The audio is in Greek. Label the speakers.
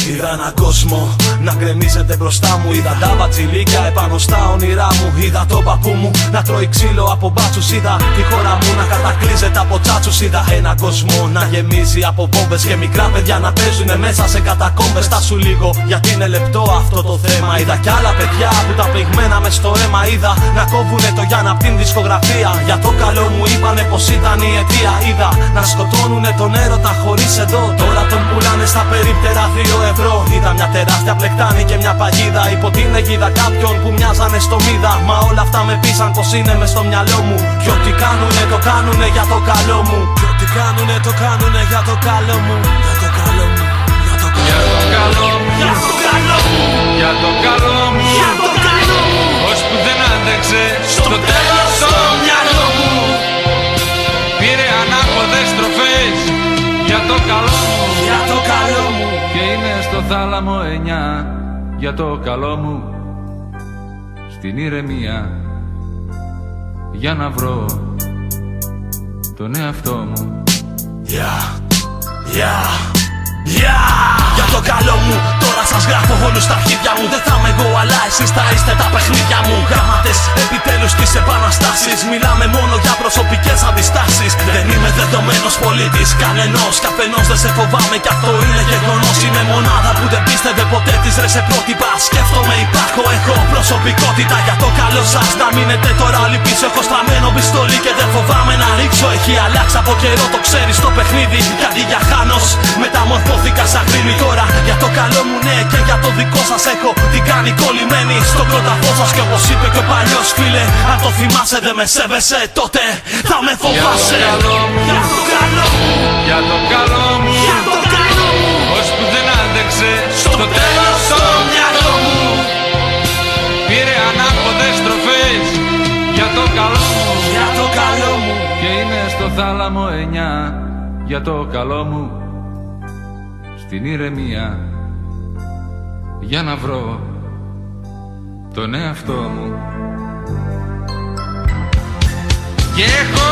Speaker 1: Είδα έναν κόσμο να γκρεμίζεται μπροστά μου. Είδα τα μπατζιλίκια επάνω στα όνειρά μου. Είδα τον παππού μου να τρώει ξύλο από μπάτσους. Είδα τη χώρα μου να κατακλείζεται από τσάτσους. Είδα έναν κόσμο να γεμίζει από βόμβες και μικρά παιδιά να παίζουνε μέσα σε κατακόμπες. Στάσου λίγο γιατί είναι λεπτό αυτό το θέμα. Είδα κι άλλα παιδιά που τα πληγμένα μες στο αίμα. Είδα να κόβουνε το Γιάννα απ' την δισκογραφία. Για το καλό μου είπανε πως ήταν η αιτία. Είδα να σκοτώνουνε τον έρωτα χωρίς εδώ. Τώρα τον πουλάνε στα περίπτερα 2 ευρώ. Είδα μια τεράστια πλεκτάνη και μια παγίδα υπό την αιγίδα κάποιον που μοιάζανε στο μίδα. Μα όλα αυτά με πείσαν πως είναι μες στο μυαλό μου. Κι ό,τι κάνουνε το κάνουνε για το καλό μου. Κι ό,τι κάνουνε το κάνουνε για το καλό μου. Για το καλό μου. Για το καλό μου. Για το καλό μου.
Speaker 2: Για το καλό μου.
Speaker 1: Για το καλό μου.
Speaker 2: Ώσπου δεν άντεξε στο τέλος το μυαλό μου. Πήρε ανάποδες στροφές για το καλό μου.
Speaker 1: Για το καλό μου.
Speaker 2: Και είναι στο θάλαμο 9 για το καλό μου. Στην ηρεμία για να βρω τον εαυτό μου.
Speaker 1: Για το καλό μου, τώρα σας γράφω όλους στα αρχίδια μου. Δεν θα είμαι εγώ, αλλά εσείς θα είστε τα παιχνίδια μου. Γράμματες επιτέλους της επαναστάσης. Μιλάμε μόνο για προσωπικές αντιστάσεις. Δεν είμαι δεδομένος πολίτης κανενός. Καπενός δεν σε φοβάμαι κι αυτό είναι γεγονός. Είμαι μονάδα που δεν πίστευε ποτέ της ρε σε πρότυπα. Σκέφτομαι, υπάρχω, έχω προσωπικότητα. Για το καλό σας να μείνετε τώρα όλοι πίσω. Έχω στραμμένο πιστόλι και δεν φοβάμαι να ρίξω. Έχει αλλάξει από καιρό, το ξέρεις το παιχνίδι. Γιατί για χάνος μεταμορφώθηκα σαν γρήμη. Τώρα για το καλό μου ναι και για το δικό σας έχω την κάνει κολλημένη στο κρόταφό σας. Και όπως είπε και ο παλιός φίλε, αν το θυμάσαι δεν με σέβεσαι τότε θα με φοβάσαι.
Speaker 2: Για το καλό μου.
Speaker 1: Για το καλό μου.
Speaker 2: Για το καλό μου.
Speaker 1: Για το καλό μου.
Speaker 2: Ώσπου δεν άντεξε στο τέλος το μυαλό μου. Πήρε ανάποδες στροφές για το καλό μου.
Speaker 1: Για το καλό μου.
Speaker 2: Και είναι στο θάλαμο 9 για το καλό μου. Στην ηρεμία για να βρω τον εαυτό μου. Και έχω